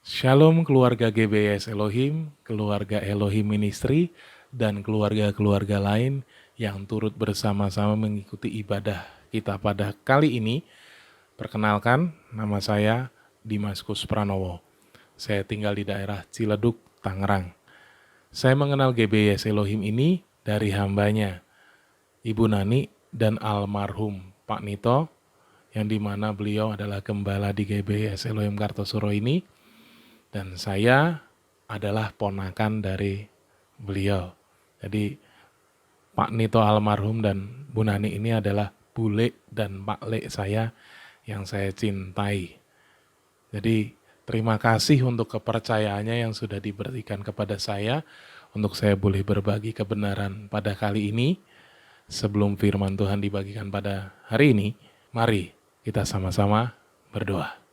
Shalom keluarga GBS Elohim, keluarga Elohim Ministry, dan keluarga-keluarga lain yang turut bersama-sama mengikuti ibadah kita pada kali ini. Perkenalkan, nama saya Dimaskus Pranowo. Saya tinggal di daerah Ciledug, Tangerang. Saya mengenal GBS Elohim ini dari hambanya, Ibu Nani dan almarhum Pak Nito, yang dimana beliau adalah gembala di GBS Elohim Kartosuro ini. Dan saya adalah ponakan dari beliau. Jadi Pak Nito almarhum dan Bu Nani ini adalah bule dan Pak Le saya yang saya cintai. Jadi terima kasih untuk kepercayaannya yang sudah diberikan kepada saya untuk saya boleh berbagi kebenaran pada kali ini. Sebelum firman Tuhan dibagikan pada hari ini, mari kita sama-sama berdoa.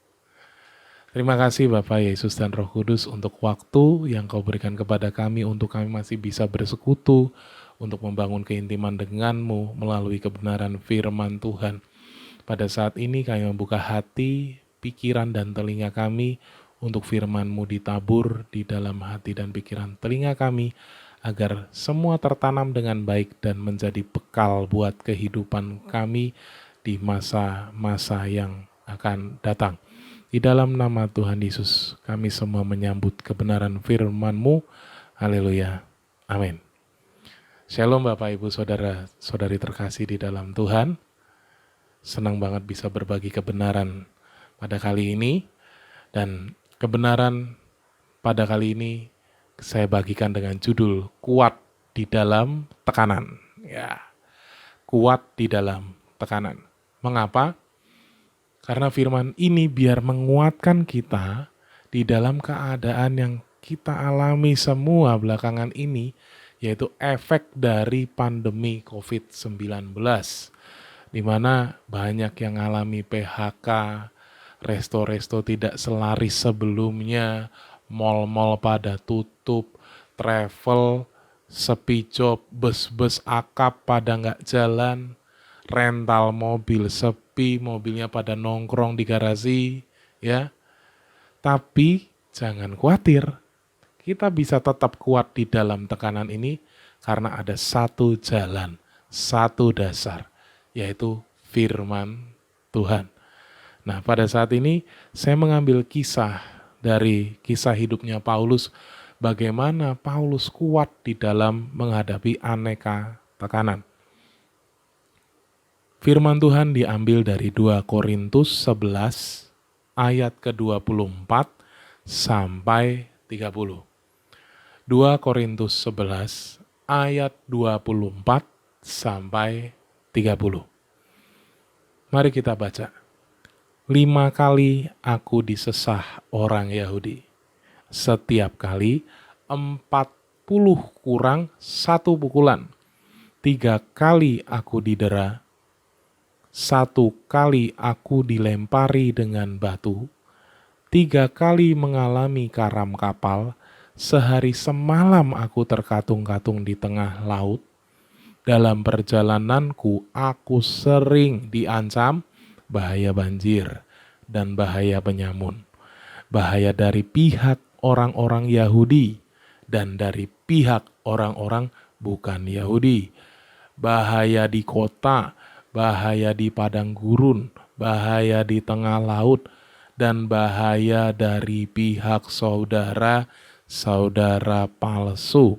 Terima kasih Bapak Yesus dan Roh Kudus untuk waktu yang Kau berikan kepada kami untuk kami masih bisa bersekutu, untuk membangun keintiman denganmu melalui kebenaran firman Tuhan. Pada saat ini kami membuka hati, pikiran dan telinga kami untuk firman-Mu ditabur di dalam hati dan pikiran telinga kami, agar semua tertanam dengan baik dan menjadi bekal buat kehidupan kami di masa-masa yang akan datang. Di dalam nama Tuhan Yesus, kami semua menyambut kebenaran firman-Mu. Haleluya. Amin. Shalom Bapak Ibu Saudara Saudari terkasih di dalam Tuhan. Senang banget bisa berbagi kebenaran pada kali ini. Dan kebenaran pada kali ini saya bagikan dengan judul Kuat di dalam Tekanan. Ya, kuat di dalam tekanan. Mengapa? Karena firman ini biar menguatkan kita di dalam keadaan yang kita alami semua belakangan ini, yaitu efek dari pandemi COVID-19. Di mana banyak yang alami PHK, resto-resto tidak selaris sebelumnya, mal-mal pada tutup, travel, sepi job, bus-bus akap pada nggak jalan, rental mobil sepi, mobilnya pada nongkrong di garasi, ya. Tapi jangan khawatir, kita bisa tetap kuat di dalam tekanan ini karena ada satu jalan, satu dasar, yaitu firman Tuhan. Nah, pada saat ini saya mengambil kisah dari kisah hidupnya Paulus, bagaimana Paulus kuat di dalam menghadapi aneka tekanan. Firman Tuhan diambil dari 2 Korintus 11 ayat ke-24 sampai 30. 2 Korintus 11 ayat 24 sampai 30. Mari kita baca. 5 kali aku disesah orang Yahudi. Setiap kali 40 kurang 1 pukulan. 3 kali aku didera. 1 kali aku dilempari dengan batu, 3 kali mengalami karam kapal, sehari semalam aku terkatung-katung di tengah laut. Dalam perjalananku aku sering diancam bahaya banjir dan bahaya penyamun, bahaya dari pihak orang-orang Yahudi dan dari pihak orang-orang bukan Yahudi, bahaya di kota, bahaya di padang gurun, bahaya di tengah laut, dan bahaya dari pihak saudara-saudara palsu.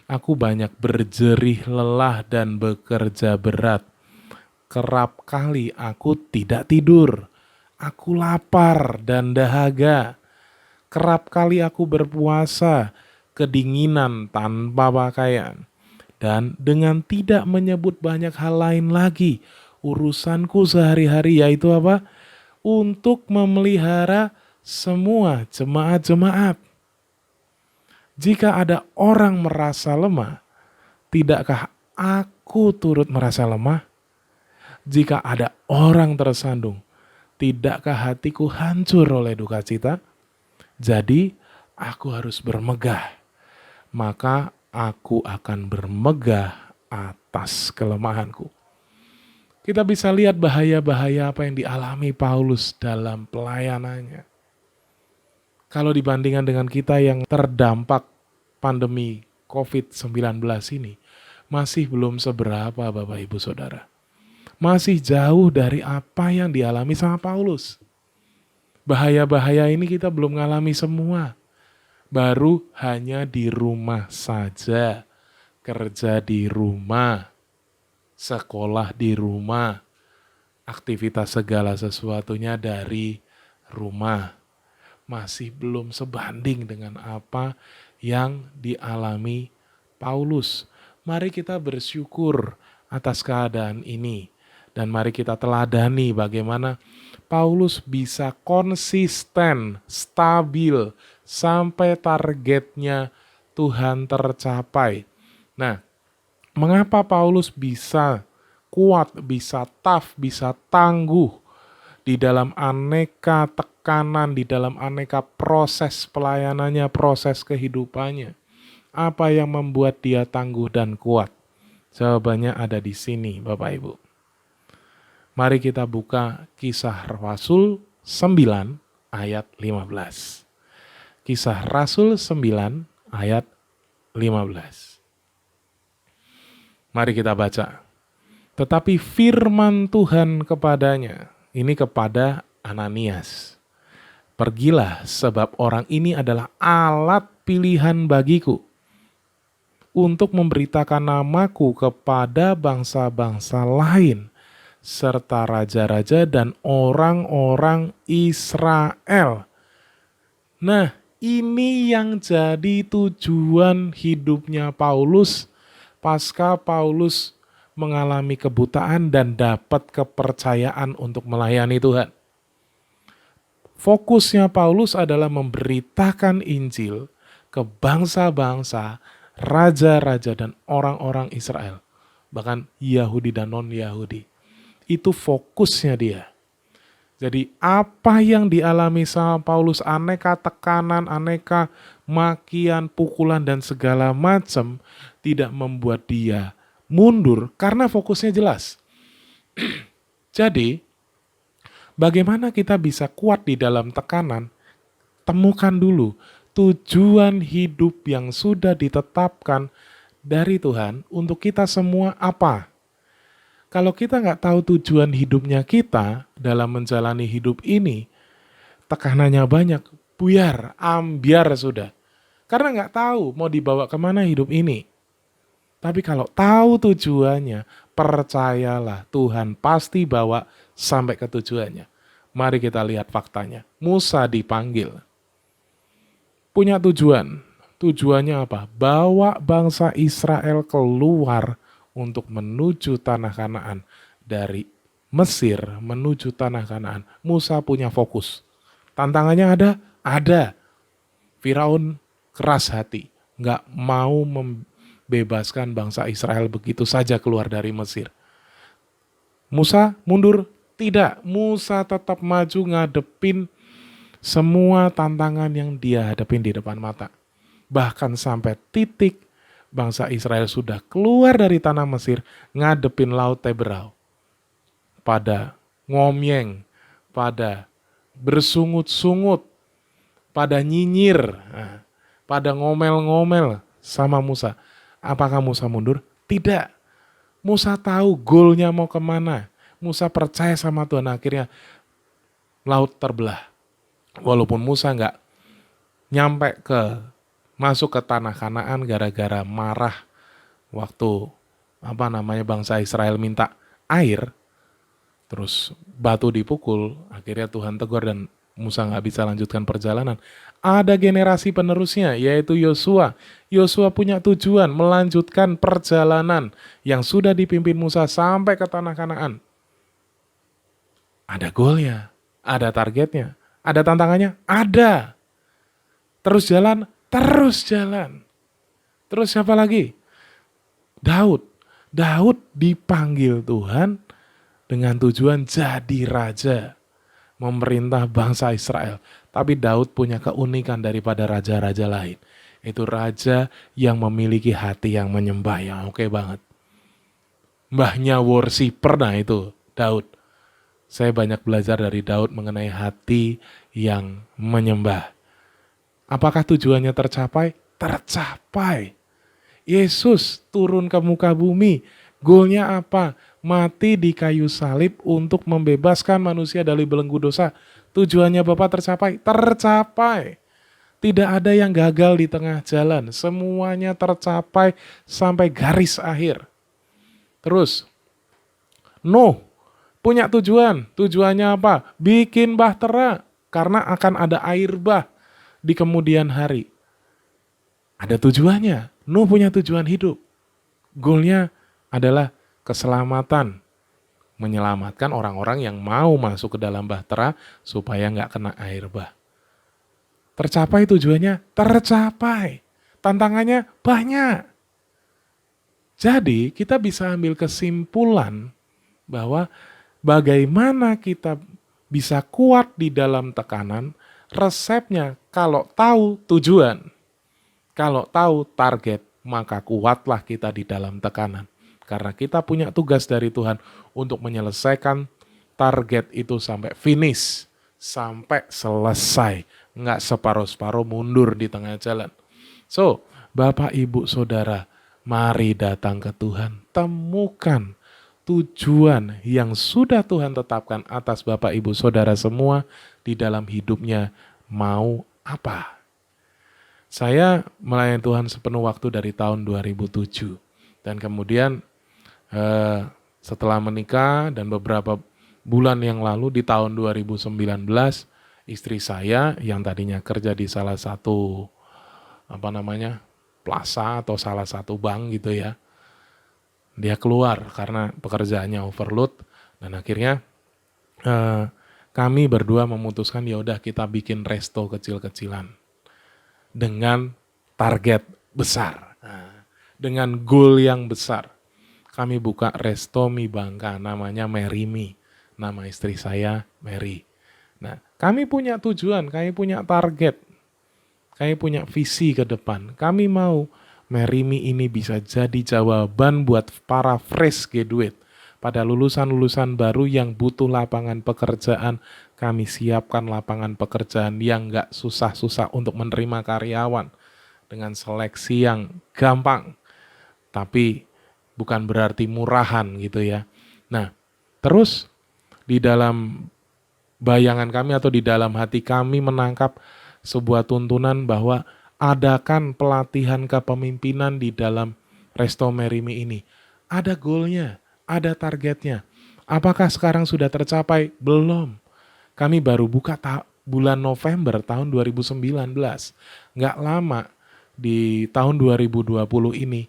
Aku banyak berjerih lelah dan bekerja berat. Kerap kali aku tidak tidur. Aku lapar dan dahaga. Kerap kali aku berpuasa, kedinginan tanpa pakaian. Dan dengan tidak menyebut banyak hal lain lagi, urusanku sehari-hari yaitu apa? Untuk memelihara semua jemaat-jemaat. Jika ada orang merasa lemah, tidakkah aku turut merasa lemah? Jika ada orang tersandung, tidakkah hatiku hancur oleh duka cita? Jadi aku harus bermegah, maka aku akan bermegah atas kelemahanku. Kita bisa lihat bahaya-bahaya apa yang dialami Paulus dalam pelayanannya. Kalau dibandingkan dengan kita yang terdampak pandemi COVID-19 ini, masih belum seberapa Bapak Ibu Saudara. Masih jauh dari apa yang dialami sama Paulus. Bahaya-bahaya ini kita belum ngalami semua. Baru hanya di rumah saja, kerja di rumah, sekolah di rumah, aktivitas segala sesuatunya dari rumah. Masih belum sebanding dengan apa yang dialami Paulus. Mari kita bersyukur atas keadaan ini. Dan mari kita teladani bagaimana Paulus bisa konsisten, stabil, sampai targetnya Tuhan tercapai. Nah, mengapa Paulus bisa kuat, bisa tough, bisa tangguh di dalam aneka tekanan, di dalam aneka proses pelayanannya, proses kehidupannya? Apa yang membuat dia tangguh dan kuat? Jawabannya ada di sini, Bapak Ibu. Mari kita buka Kisah Rasul 9 ayat 15. Kisah Rasul 9 ayat 15. Mari kita baca. Tetapi firman Tuhan kepadanya, ini kepada Ananias. Pergilah sebab orang ini adalah alat pilihan bagiku untuk memberitakan namaku kepada bangsa-bangsa lain, serta raja-raja dan orang-orang Israel. Nah, ini yang jadi tujuan hidupnya Paulus pasca Paulus mengalami kebutaan dan dapat kepercayaan untuk melayani Tuhan. Fokusnya Paulus adalah memberitakan Injil ke bangsa-bangsa, raja-raja dan orang-orang Israel. Bahkan Yahudi dan non-Yahudi. Itu fokusnya dia. Jadi apa yang dialami sama Paulus, aneka tekanan, aneka makian, pukulan dan segala macam tidak membuat dia mundur karena fokusnya jelas. Jadi bagaimana kita bisa kuat di dalam tekanan? Temukan dulu tujuan hidup yang sudah ditetapkan dari Tuhan untuk kita semua apa? Kalau kita nggak tahu tujuan hidupnya kita dalam menjalani hidup ini, tekanannya banyak, buyar, ambiar sudah. Karena nggak tahu mau dibawa kemana hidup ini. Tapi kalau tahu tujuannya, percayalah Tuhan pasti bawa sampai ke tujuannya. Mari kita lihat faktanya. Musa dipanggil. Punya tujuan. Tujuannya apa? Bawa bangsa Israel keluar untuk menuju tanah Kanaan. Dari Mesir menuju tanah Kanaan. Musa punya fokus. Tantangannya ada? Ada. Firaun keras hati. Nggak mau membebaskan bangsa Israel begitu saja keluar dari Mesir. Musa mundur? Tidak. Musa tetap maju ngadepin semua tantangan yang dia hadapin di depan mata. Bahkan sampai titik bangsa Israel sudah keluar dari tanah Mesir, ngadepin Laut Teberau. Pada ngomyeng, pada bersungut-sungut, pada nyinyir, pada ngomel-ngomel sama Musa. Apakah Musa mundur? Tidak. Musa tahu goalnya mau kemana. Musa percaya sama Tuhan, akhirnya laut terbelah. Walaupun Musa nggak nyampe masuk ke tanah Kanaan gara-gara marah waktu bangsa Israel minta air, terus batu dipukul, akhirnya Tuhan tegur dan Musa nggak bisa lanjutkan perjalanan. Ada generasi penerusnya yaitu Yosua. Yosua punya tujuan melanjutkan perjalanan yang sudah dipimpin Musa sampai ke tanah Kanaan. Ada goalnya, ada targetnya, ada tantangannya, ada. Terus jalan. Terus siapa lagi? Daud. Daud dipanggil Tuhan dengan tujuan jadi raja, memerintah bangsa Israel. Tapi Daud punya keunikan daripada raja-raja lain. Itu raja yang memiliki hati yang menyembah, yang oke banget. Mbahnya worshiper, nah itu Daud. Saya banyak belajar dari Daud mengenai hati yang menyembah. Apakah tujuannya tercapai? Tercapai. Yesus turun ke muka bumi. Goalnya apa? Mati di kayu salib untuk membebaskan manusia dari belenggu dosa. Tujuannya Bapa tercapai? Tercapai. Tidak ada yang gagal di tengah jalan. Semuanya tercapai sampai garis akhir. Terus, Nuh punya tujuan. Tujuannya apa? Bikin bahtera. Karena akan ada air bah di kemudian hari. Ada tujuannya. Nuh punya tujuan hidup. Goalnya adalah keselamatan. Menyelamatkan orang-orang yang mau masuk ke dalam bahtera supaya nggak kena air bah. Tercapai tujuannya? Tercapai. Tantangannya banyak. Jadi kita bisa ambil kesimpulan bahwa bagaimana kita bisa kuat di dalam tekanan, resepnya kalau tahu tujuan, kalau tahu target, maka kuatlah kita di dalam tekanan. Karena kita punya tugas dari Tuhan untuk menyelesaikan target itu sampai finish, sampai selesai. Nggak separuh-separuh mundur di tengah jalan. So, Bapak, Ibu, Saudara, mari datang ke Tuhan. Temukan tujuan yang sudah Tuhan tetapkan atas Bapak, Ibu, Saudara semua di dalam hidupnya mau apa. Saya melayani Tuhan sepenuh waktu dari tahun 2007. Dan kemudian setelah menikah dan beberapa bulan yang lalu di tahun 2019, istri saya yang tadinya kerja di salah satu plaza atau salah satu bank gitu ya, dia keluar karena pekerjaannya overload dan akhirnya kami berdua memutuskan ya udah kita bikin resto kecil-kecilan dengan target besar, dengan goal yang besar. Kami buka resto mie Bangka namanya Mary Mi, nama istri saya Mary. Nah, kami punya tujuan, kami punya target, kami punya visi ke depan. Kami mau Mary Mi ini bisa jadi jawaban buat para fresh graduate. Pada lulusan-lulusan baru yang butuh lapangan pekerjaan, kami siapkan lapangan pekerjaan yang gak susah-susah untuk menerima karyawan. Dengan seleksi yang gampang, tapi bukan berarti murahan gitu ya. Nah, terus di dalam bayangan kami atau di dalam hati kami menangkap sebuah tuntunan bahwa adakan pelatihan kepemimpinan di dalam Resto Mary Mi ini. Ada goalnya, ada targetnya. Apakah sekarang sudah tercapai? Belum. Kami baru buka bulan November tahun 2019. Nggak lama di tahun 2020 ini,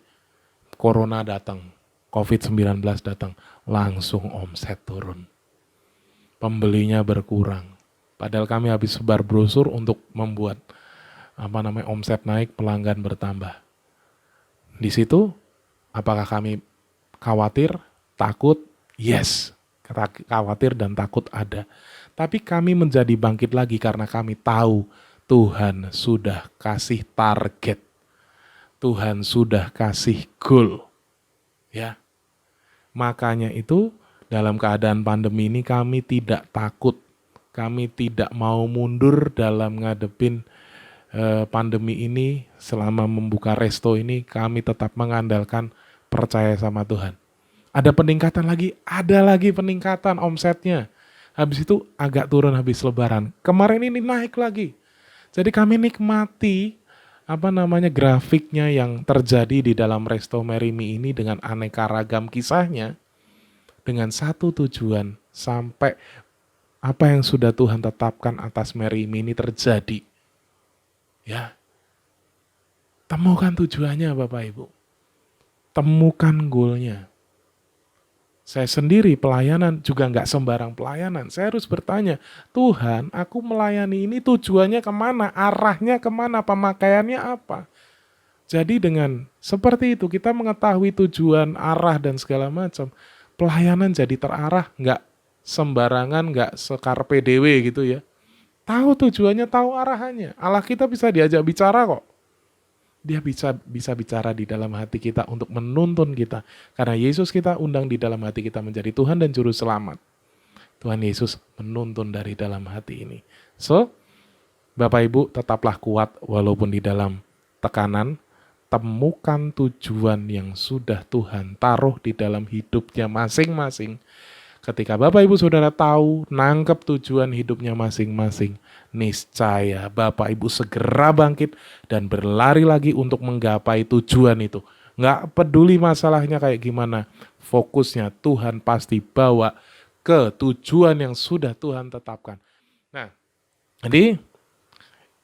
Corona datang, COVID-19 datang, langsung omset turun. Pembelinya berkurang. Padahal kami habis sebar brosur untuk membuat omset naik, pelanggan bertambah. Di situ, apakah kami khawatir, takut? Yes, khawatir dan takut ada. Tapi kami menjadi bangkit lagi karena kami tahu Tuhan sudah kasih target. Tuhan sudah kasih goal. Ya. Makanya itu dalam keadaan pandemi ini kami tidak takut. Kami tidak mau mundur dalam ngadepin pandemi ini. Selama membuka resto ini kami tetap mengandalkan percaya sama Tuhan. Ada peningkatan lagi, ada lagi peningkatan omsetnya. Habis itu agak turun habis lebaran. Kemarin ini naik lagi. Jadi kami nikmati grafiknya yang terjadi di dalam Resto Mary Mi ini dengan aneka ragam kisahnya. Dengan satu tujuan sampai apa yang sudah Tuhan tetapkan atas Mary Mi ini terjadi. Ya. Temukan tujuannya Bapak Ibu. Temukan goalnya. Saya sendiri pelayanan juga nggak sembarang pelayanan. Saya harus bertanya, Tuhan aku melayani ini tujuannya kemana? Arahnya kemana? Pemakaiannya apa? Jadi dengan seperti itu kita mengetahui tujuan, arah dan segala macam. Pelayanan jadi terarah, nggak sembarangan, nggak sekarpe dewe gitu ya. Tahu tujuannya, tahu arahannya. Allah kita bisa diajak bicara kok. Dia bisa bicara di dalam hati kita untuk menuntun kita. Karena Yesus kita undang di dalam hati kita menjadi Tuhan dan Juru Selamat. Tuhan Yesus menuntun dari dalam hati ini. So, Bapak Ibu tetaplah kuat walaupun di dalam tekanan. Temukan tujuan yang sudah Tuhan taruh di dalam hidupnya masing-masing. Ketika Bapak Ibu Saudara tahu, nangkep tujuan hidupnya masing-masing, niscaya Bapak Ibu segera bangkit dan berlari lagi untuk menggapai tujuan itu. Nggak peduli masalahnya kayak gimana, fokusnya Tuhan pasti bawa ke tujuan yang sudah Tuhan tetapkan. Nah, jadi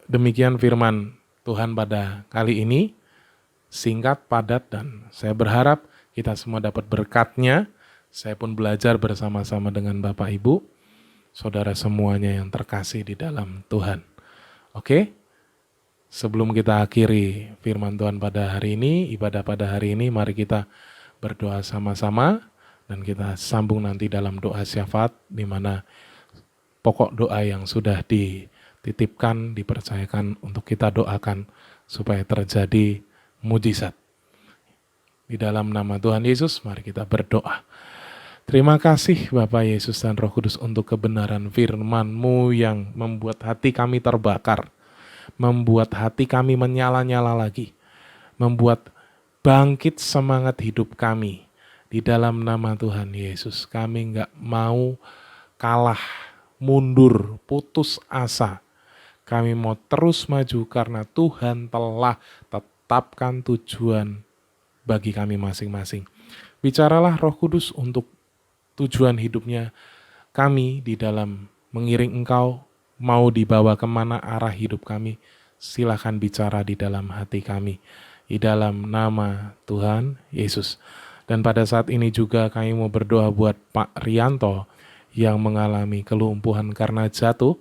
demikian firman Tuhan pada kali ini, singkat, padat, dan saya berharap kita semua dapat berkat-Nya. Saya pun belajar bersama-sama dengan Bapak Ibu, saudara semuanya yang terkasih di dalam Tuhan. Oke, sebelum kita akhiri firman Tuhan pada hari ini, ibadah pada hari ini, mari kita berdoa sama-sama dan kita sambung nanti dalam doa syafaat, di mana pokok doa yang sudah dititipkan, dipercayakan untuk kita doakan supaya terjadi mujizat. Di dalam nama Tuhan Yesus, mari kita berdoa. Terima kasih Bapa Yesus dan Roh Kudus untuk kebenaran firman-Mu yang membuat hati kami terbakar, membuat hati kami menyala-nyala lagi, membuat bangkit semangat hidup kami. Di dalam nama Tuhan Yesus, kami enggak mau kalah, mundur, putus asa. Kami mau terus maju karena Tuhan telah tetapkan tujuan bagi kami masing-masing. Bicaralah Roh Kudus untuk tujuan hidupnya kami di dalam mengiring Engkau, mau dibawa kemana arah hidup kami, silakan bicara di dalam hati kami, di dalam nama Tuhan Yesus. Dan pada saat ini juga kami mau berdoa buat Pak Rianto yang mengalami kelumpuhan karena jatuh.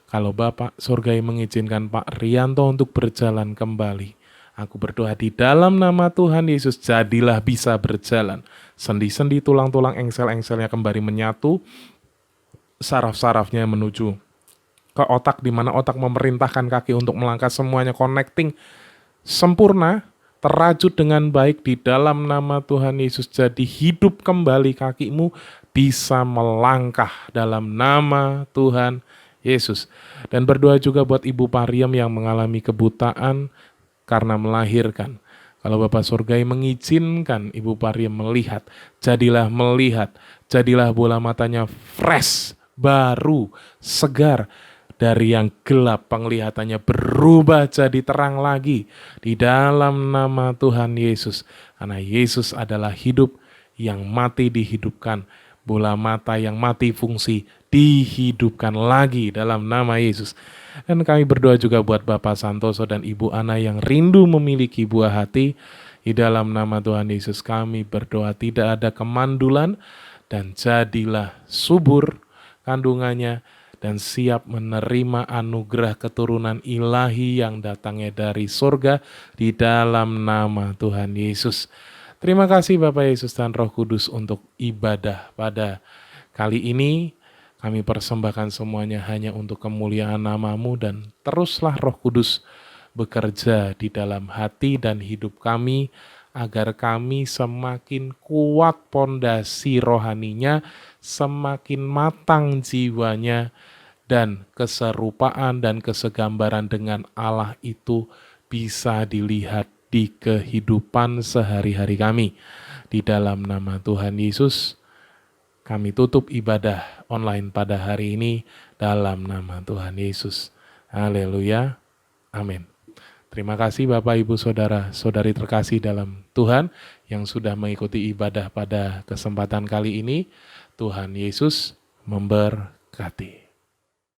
Kalau Bapak Surgai mengizinkan Pak Rianto untuk berjalan kembali, aku berdoa di dalam nama Tuhan Yesus, jadilah bisa berjalan. Sendi-sendi, tulang-tulang, engsel-engselnya kembali menyatu, saraf-sarafnya menuju ke otak, di mana otak memerintahkan kaki untuk melangkah, semuanya connecting sempurna, terajut dengan baik di dalam nama Tuhan Yesus. Jadi hidup kembali kakimu, bisa melangkah dalam nama Tuhan Yesus. Dan berdoa juga buat Ibu Pariem yang mengalami kebutaan karena melahirkan. Kalau Bapak Surgai mengizinkan Ibu Pariem melihat, jadilah bola matanya fresh, baru, segar. Dari yang gelap penglihatannya berubah jadi terang lagi di dalam nama Tuhan Yesus. Karena Yesus adalah hidup yang mati dihidupkan. Bola mata yang mati fungsi dihidupkan lagi dalam nama Yesus. Dan kami berdoa juga buat Bapak Santoso dan Ibu Ana yang rindu memiliki buah hati. Di dalam nama Tuhan Yesus kami berdoa tidak ada kemandulan dan jadilah subur kandungannya dan siap menerima anugerah keturunan ilahi yang datangnya dari surga di dalam nama Tuhan Yesus. Terima kasih Bapak Yesus dan Roh Kudus untuk ibadah pada kali ini. Kami persembahkan semuanya hanya untuk kemuliaan nama-Mu, dan teruslah Roh Kudus bekerja di dalam hati dan hidup kami, agar kami semakin kuat pondasi rohaninya, semakin matang jiwanya, dan keserupaan dan kesegambaran dengan Allah itu bisa dilihat di kehidupan sehari-hari kami. Di dalam nama Tuhan Yesus, kami tutup ibadah online pada hari ini dalam nama Tuhan Yesus. Haleluya. Amin. Terima kasih Bapak, Ibu, Saudara, Saudari terkasih dalam Tuhan yang sudah mengikuti ibadah pada kesempatan kali ini. Tuhan Yesus memberkati.